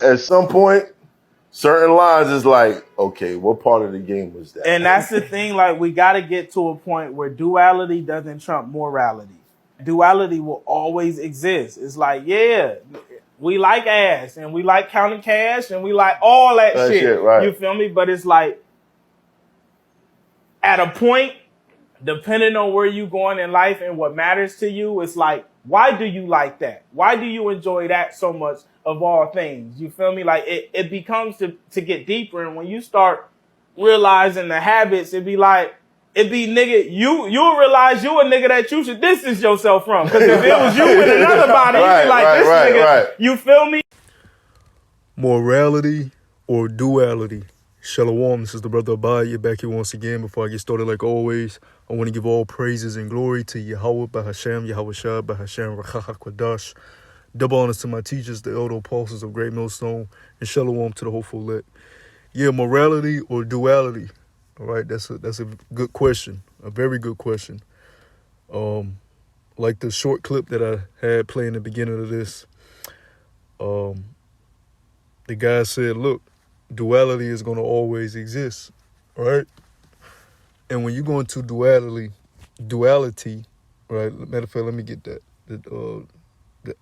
At some point, certain lines is like, okay, what part of the game was that? And that's the thing, like, we got to get to a point where duality doesn't trump morality. Duality will always exist. It's like, yeah, we like ass and we like counting cash and we like all that shit. Right. You feel me? But it's like, at a point, depending on where you going in life and what matters to you, it's like, why do you like that? Why do you enjoy that so much of all things? You feel me? Like, it becomes to get deeper. And when you start realizing the habits, it be nigga, you'll realize you a nigga that you should distance yourself from. Because if it was you with another body, you'd be like, this nigga, you feel me? Morality or duality? Shalom, this is the brother Abaya back here once again. Before I get started, like always, I want to give all praises and glory to Yahweh Bahashem, Yahweh Shah Bahashem, Rachacha Kwadash. Double honors to my teachers, the elder apostles of Great Millstone, and shalom to the hopeful elect. Yeah, morality or duality? All right, that's a good question, a very good question. Like the short clip that I had playing the beginning of this, the guy said, look, duality is going to always exist, right? And when you go into duality, right? Matter of fact, let me get that. The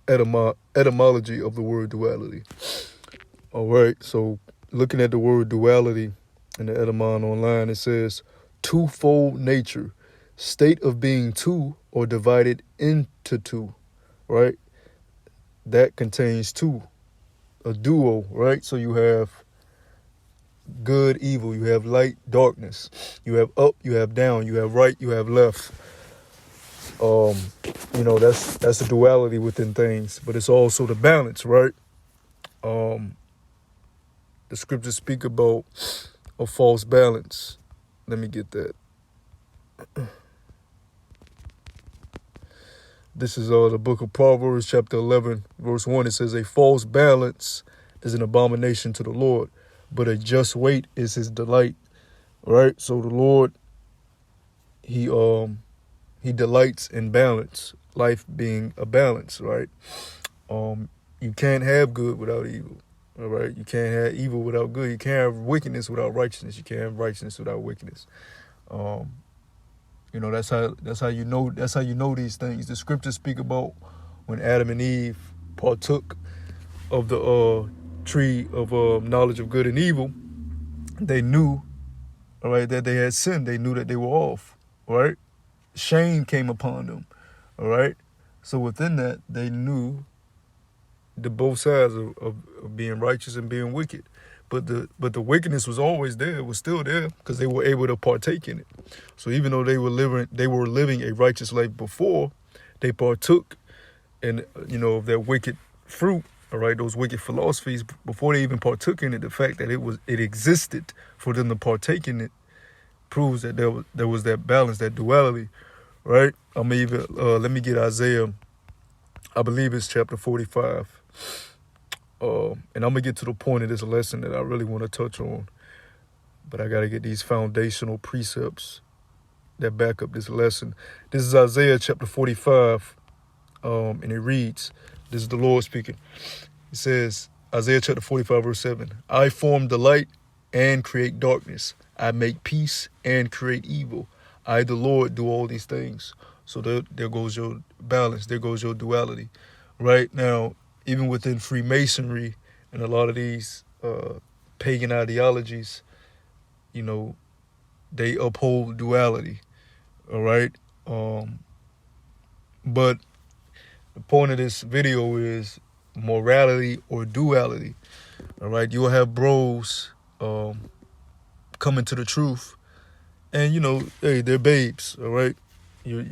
etymology of the word duality. All right, so looking at the word duality in the etymon online, it says twofold nature, state of being two or divided into two, right? That contains two, a duo, right? So you have good, evil, you have light, darkness, you have up, you have down, you have right, you have left. That's a duality within things, but it's also the balance, right? The scriptures speak about a false balance. Let me get that. This is the book of Proverbs, chapter 11, verse 1. It says, a false balance is an abomination to the Lord, but a just weight is his delight, right? So the Lord, he delights in balance, life being a balance, right? You can't have good without evil, all right? You can't have evil without good. You can't have wickedness without righteousness. You can't have righteousness without wickedness. That's how you know these things. The scriptures speak about when Adam and Eve partook of the tree of knowledge of good and evil. They knew, all right, that they had sinned. They knew that they were off, right? Shame came upon them, all right? So within that, they knew the both sides of being righteous and being wicked. But the wickedness was always there. It was still there because they were able to partake in it. So even though they were living a righteous life before, they partook in of that wicked fruit. All right, those wicked philosophies before they even partook in it. The fact that it existed for them to partake in it proves that there was that balance, that duality, right? Let me get Isaiah. I believe it's chapter 45. And I'm going to get to the point of this lesson that I really want to touch on. But I got to get these foundational precepts that back up this lesson. This is Isaiah chapter 45, and it reads, this is the Lord speaking. It says, Isaiah chapter 45, verse 7, I form the light and create darkness. I make peace and create evil. I, the Lord, do all these things. So there goes your balance. There goes your duality. Right now, even within Freemasonry and a lot of these pagan ideologies, they uphold duality, all right? But the point of this video is morality or duality, all right? You'll have bros coming to the truth, and, hey, they're babes, all right? You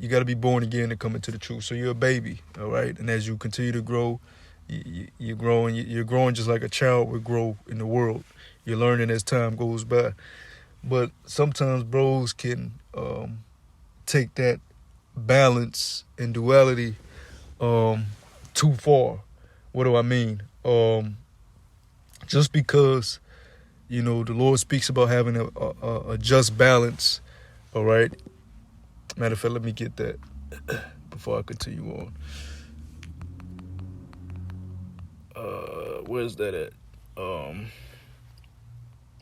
got to be born again to come into the truth. So you're a baby, all right? And as you continue to grow, you're growing. You're growing just like a child would grow in the world. You're learning as time goes by. But sometimes bros can take that balance and duality too far. What do I mean? Just because the Lord speaks about having a just balance, all right? Matter of fact, let me get that before I continue on. Where's that at?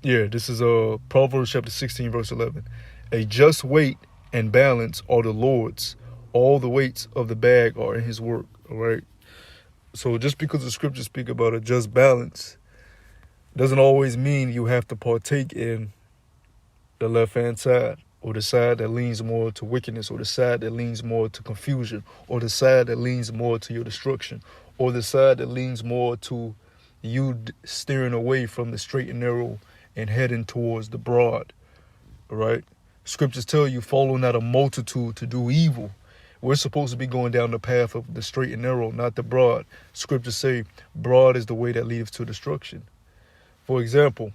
Yeah, this is Proverbs chapter 16, verse 11. A just weight and balance are the Lord's. All the weights of the bag are in his work. All right. So just because the scriptures speak about a just balance doesn't always mean you have to partake in the left-hand side, or the side that leans more to wickedness, or the side that leans more to confusion, or the side that leans more to your destruction, or the side that leans more to you steering away from the straight and narrow and heading towards the broad. All right. Scriptures tell you, follow not a multitude to do evil. We're supposed to be going down the path of the straight and narrow, not the broad. Scriptures say broad is the way that leads to destruction. For example,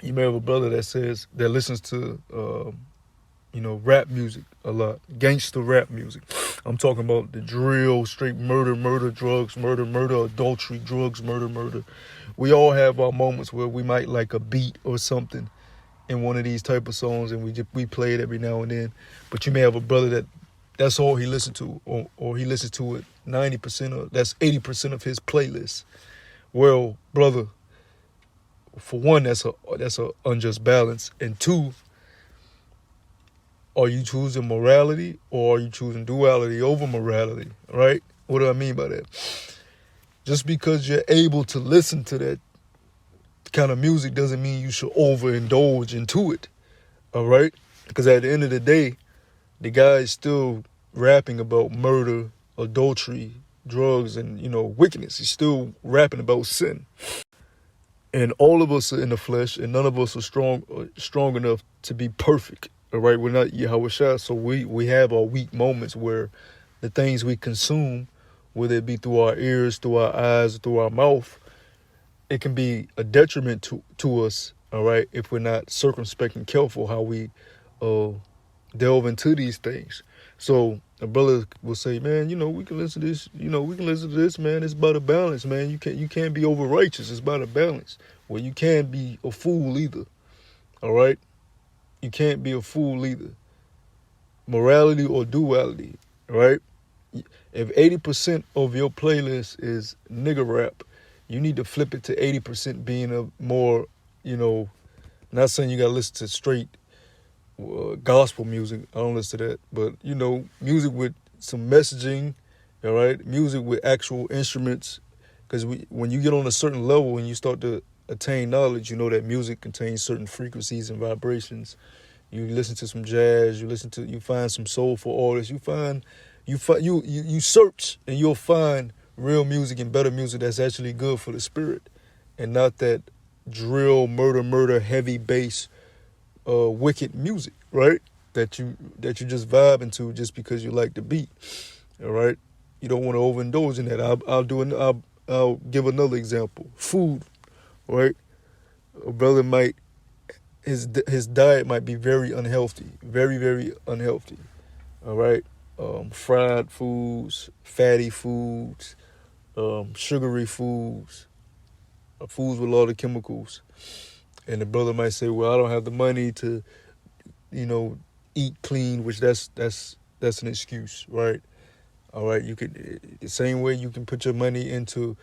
you may have a brother that listens to, rap music a lot, gangster rap music. I'm talking about the drill, straight murder, drugs, murder, adultery, drugs, murder. We all have our moments where we might like a beat or something in one of these type of songs, and we play it every now and then. But you may have a brother that's all he listens to, or he listens to it 90% of, that's 80% of his playlist. Well, brother, for one, that's a unjust balance, and two, are you choosing morality or are you choosing duality over morality? Right? What do I mean by that? Just because you're able to listen to that kind of music doesn't mean you should overindulge into it. All right? Because at the end of the day, the guy is still rapping about murder, adultery, drugs, and, wickedness. He's still rapping about sin. And all of us are in the flesh, and none of us are strong enough to be perfect. All right, we're not Yahweh, so we have our weak moments where the things we consume, whether it be through our ears, through our eyes, through our mouth, it can be a detriment to us. All right, if we're not circumspect and careful how we delve into these things. So a brother will say, man, we can listen to this. We can listen to this, man. It's about a balance, man. You can't be over righteous. It's about a balance. Well, you can't be a fool either. All right. You can't be a fool either. Morality or duality, right? If 80% of your playlist is nigger rap, you need to flip it to 80% being a more, not saying you got to listen to straight gospel music. I don't listen to that. But, music with some messaging, all right? Music with actual instruments. Because when you get on a certain level and you start to attain knowledge, you know that music contains certain frequencies and vibrations. You listen to some jazz, you find some soulful artists, you search and you'll find real music and better music that's actually good for the spirit, and not that drill, murder, heavy bass, wicked music, right? That you just vibe into just because you like the beat. All right, you don't want to overindulge in that. I'll give another example. Food. Right? A brother his diet might be very unhealthy, very, very unhealthy. All right? Fried foods, fatty foods, sugary foods, foods with a lot of chemicals. And the brother might say, well, I don't have the money to, eat clean, which that's an excuse, right? All right, you could, the same way you can put your money into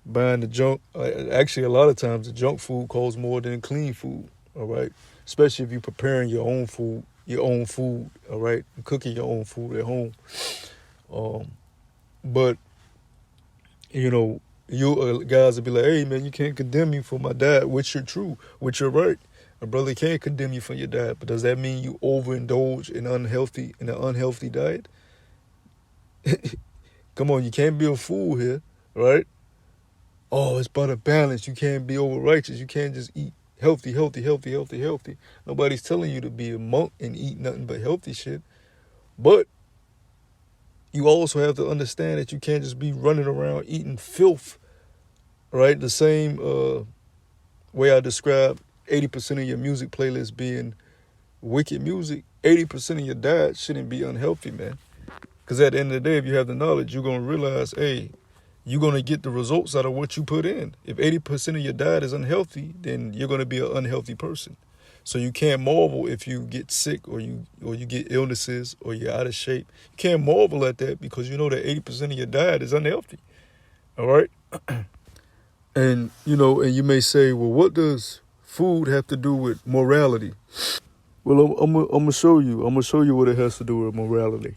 buying the junk. Actually, a lot of times the junk food costs more than clean food. All right, especially if you're preparing your own food. All right, cooking your own food at home. But you guys will be like, hey man, you can't condemn me for my diet, which you're true, which you're right. A brother can't condemn you for your diet, but does that mean you overindulge in an unhealthy diet? Come on, you can't be a fool here, right? Oh, it's about a balance. You can't be over righteous. You can't just eat healthy. Nobody's telling you to be a monk and eat nothing but healthy shit. But you also have to understand that you can't just be running around eating filth, right? The same way I described 80% of your music playlist being wicked music, 80% of your diet shouldn't be unhealthy, man. Because at the end of the day, if you have the knowledge, you're going to realize, hey, you're going to get the results out of what you put in. If 80% of your diet is unhealthy, then you're going to be an unhealthy person. So you can't marvel if you get sick or you get illnesses or you're out of shape. You can't marvel at that because you know that 80% of your diet is unhealthy. All right? And and you may say, well, what does food have to do with morality? Well, I'm gonna show you. I'm gonna show you what it has to do with morality.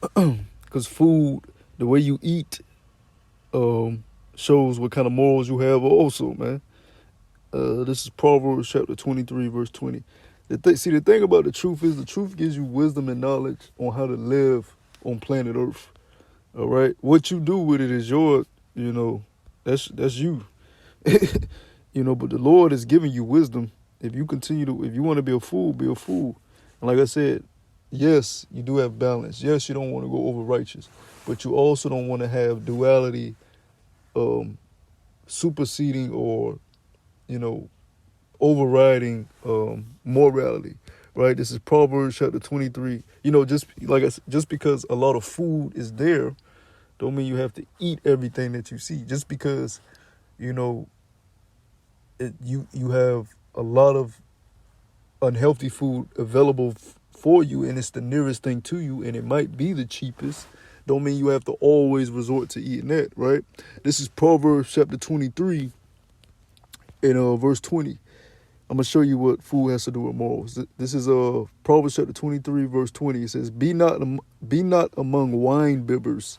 Because food, the way you eat, shows what kind of morals you have. Also, man. This is Proverbs chapter 23, verse 20. See, the thing about the truth is the truth gives you wisdom and knowledge on how to live on planet Earth. All right, what you do with it is your, that's you. But the Lord is giving you wisdom. If you want to be a fool, be a fool. And like I said, yes, you do have balance. Yes, you don't want to go over righteous, but you also don't want to have duality, superseding or, overriding morality. Right? This is Proverbs chapter 23. Just because a lot of food is there, don't mean you have to eat everything that you see. Just because, you have a lot of unhealthy food available for you, and it's the nearest thing to you, and it might be the cheapest, don't mean you have to always resort to eating that, right? This is Proverbs chapter 23 and verse 20. I'm going to show you what food has to do with morals. This is Proverbs chapter 23, verse 20. It says, be not among wine bibbers,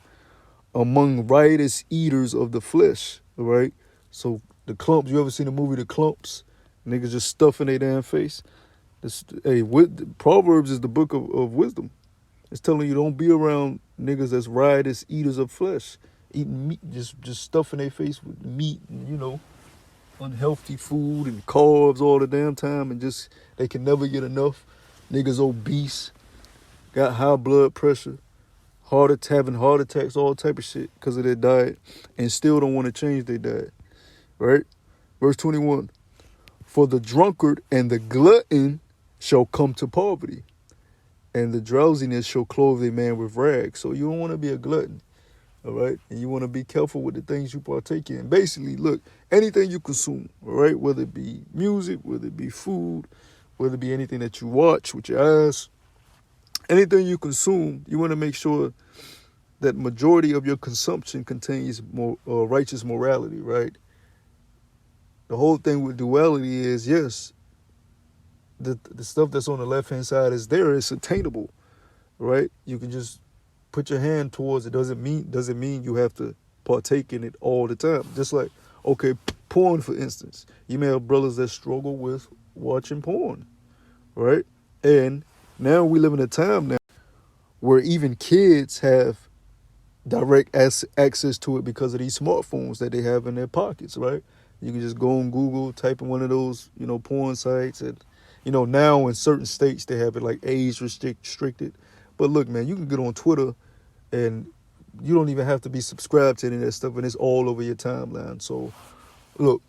among riotous eaters of the flesh, all right? So the clumps, you ever seen the movie The Clumps? Niggas just stuffing their damn face. Proverbs is the book of wisdom. It's telling you don't be around niggas that's riotous eaters of flesh, eating meat, just stuffing their face with meat and, unhealthy food and carbs all the damn time, and just they can never get enough. Niggas obese, got high blood pressure, having heart attacks, all type of shit because of their diet, and still don't want to change their diet, right? Verse 21, for the drunkard and the glutton shall come to poverty, and the drowsiness shall clothe a man with rags. So you don't want to be a glutton, all right? And you want to be careful with the things you partake in. Basically, look, anything you consume, all right, whether it be music, whether it be food, whether it be anything that you watch with your eyes, anything you consume, you want to make sure that majority of your consumption contains more righteous morality, right? The whole thing with duality is, yes, the stuff that's on the left-hand side is there, it's attainable, right? You can just put your hand towards it. Doesn't mean you have to partake in it all the time. Just like, okay, porn, for instance. You may have brothers that struggle with watching porn, right? And now we live in a time now where even kids have direct access to it because of these smartphones that they have in their pockets, right? You can just go on Google, type in one of those, porn sites, and now in certain states they have it like age restricted. But look, man, you can get on Twitter and you don't even have to be subscribed to any of that stuff, and it's all over your timeline. So, look,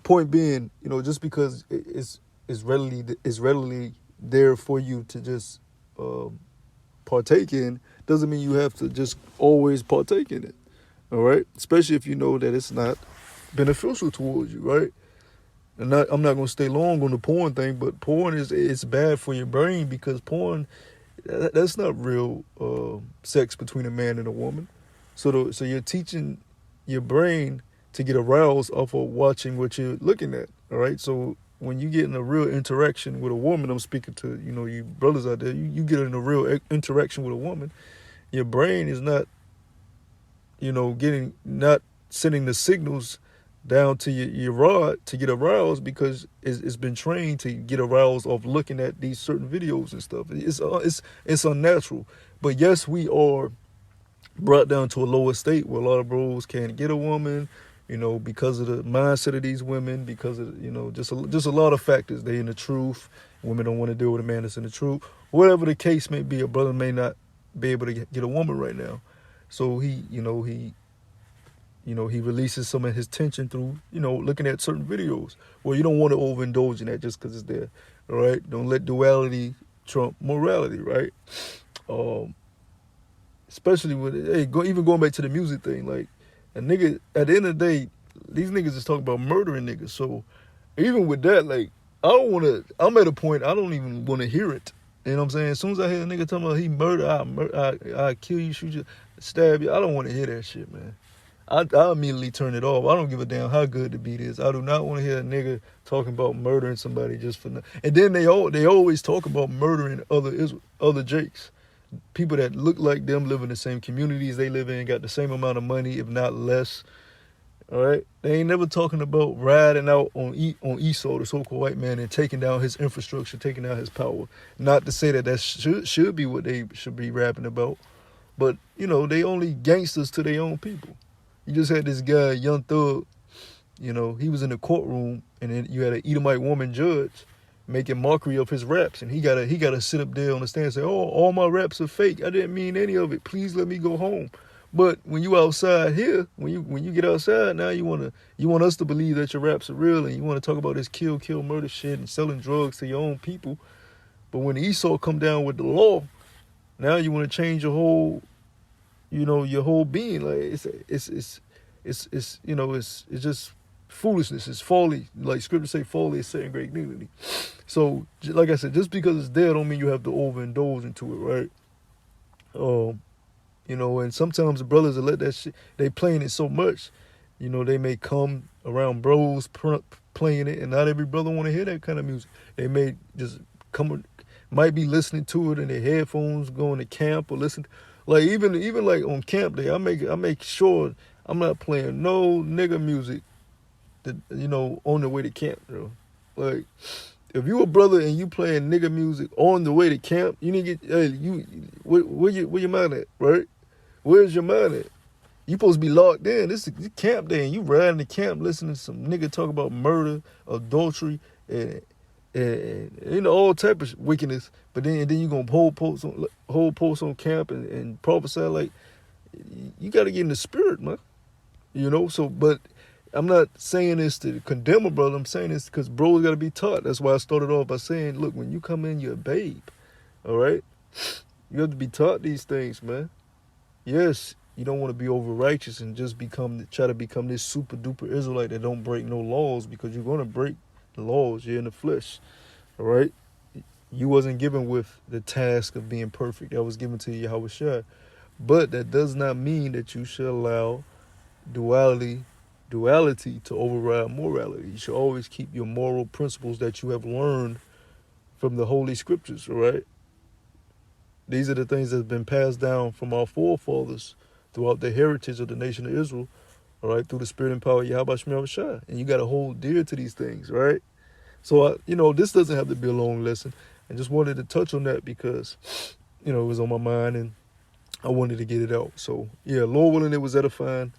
point being, just because it's readily there for you to just partake in, doesn't mean you have to just always partake in it. All right, especially if you know that it's not beneficial towards you, right? And I'm not gonna stay long on the porn thing, but porn it's bad for your brain, because porn, that's not real sex between a man and a woman. So you're teaching your brain to get aroused off of watching what you're looking at. All right, so when you get in a real interaction with a woman, I'm speaking to you brothers out there, you get in a real interaction with a woman, your brain is not not sending the signals down to your rod to get aroused, because it's been trained to get aroused off looking at these certain videos and stuff. It's unnatural. But yes, we are brought down to a lower state where a lot of bros can't get a woman, because of the mindset of these women, because of just a lot of factors. They in the truth. Women don't want to deal with a man that's in the truth. Whatever the case may be, a brother may not be able to get a woman right now. So he releases some of his tension through, looking at certain videos. Well, you don't want to overindulge in that just because it's there, all right? Don't let duality trump morality, right? Especially with, even going back to the music thing, like, a nigga, at the end of the day, these niggas is talking about murdering niggas. So even with that, like, I'm at a point, I don't even want to hear it. You know what I'm saying? As soon as I hear a nigga talking about he murder, I kill you, shoot you, stab you, I don't want to hear that shit, man. I immediately turn it off. I don't give a damn how good the beat is. I do not want to hear a nigga talking about murdering somebody just for nothing. And then they always talk about murdering other Jakes, people that look like them, live in the same communities they live in, got the same amount of money, if not less. All right, they ain't never talking about riding out on Esau, the so-called white man, and taking down his infrastructure, taking down his power. Not to say that should be what they should be rapping about, but you know, they only gangsters to their own people. You just had this guy, Young Thug, you know, he was in the courtroom, and then you had an Edomite woman judge making mockery of his raps, and he gotta sit up there on the stand and say, "Oh, all my raps are fake. I didn't mean any of it. Please let me go home." But when you outside here, when you get outside now, you want us to believe that your raps are real, and you want to talk about this kill murder shit and selling drugs to your own people. But when Esau come down with the law, now you want to change your whole, you know, your whole being. Like it's you know, it's just foolishness. It's folly. Like scripture say, folly is setting great dignity. So like I said, just because it's there don't mean you have to overindulge into it, right? You know, and sometimes the brothers will let that shit, they playing it so much, you know, they may come around bros playing it, and not every brother want to hear that kind of music. They may just might be listening to it in their headphones, going to camp or listen. Like even like on camp day, I make sure I'm not playing no nigga music that, you know, on the way to camp, bro. Like, if you a brother and you playing nigga music on the way to camp, you need to get, hey, where your mind at, right? Where's your mind at? You supposed to be locked in. This is camp day, and you riding the camp listening to some nigga talk about murder, adultery, and you know, all type of wickedness. But then you gonna hold posts on camp and prophesy. Like, you got to get in the spirit, man. You know. So, but I'm not saying this to condemn a brother. I'm saying this because bros got to be taught. That's why I started off by saying, look, when you come in, you're a babe. All right, you have to be taught these things, man. Yes, you don't want to be over righteous and just try to become this super duper Israelite that don't break no laws, because you're going to break the laws. You're in the flesh. All right. You wasn't given with the task of being perfect. That was given to you, Yahweh Shai. But that does not mean that you should allow duality to override morality. You should always keep your moral principles that you have learned from the Holy Scriptures, all right? These are the things that have been passed down from our forefathers throughout the heritage of the nation of Israel, all right, through the spirit and power of Yahweh Shai. And you got to hold dear to these things, right? So, you know, this doesn't have to be a long lesson. I just wanted to touch on that because, you know, it was on my mind and I wanted to get it out. So, yeah, Lord willing, it was edifying.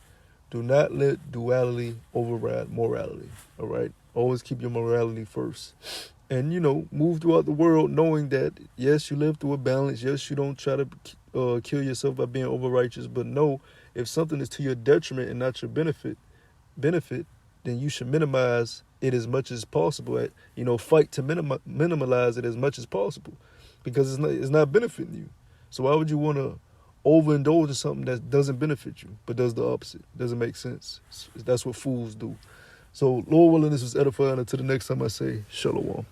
Do not let duality override morality, all right? Always keep your morality first. And, you know, move throughout the world knowing that, yes, you live through a balance. Yes, you don't try to kill yourself by being over-righteous. But no, if something is to your detriment and not your benefit, then you should minimize it as much as possible. You know, fight to minimize it as much as possible, because it's not benefiting you. So why would you want to overindulge in something that doesn't benefit you but does the opposite? Doesn't make sense. That's what fools do. So, Lord willing, this was edifying. Until the next time I say, Shalom.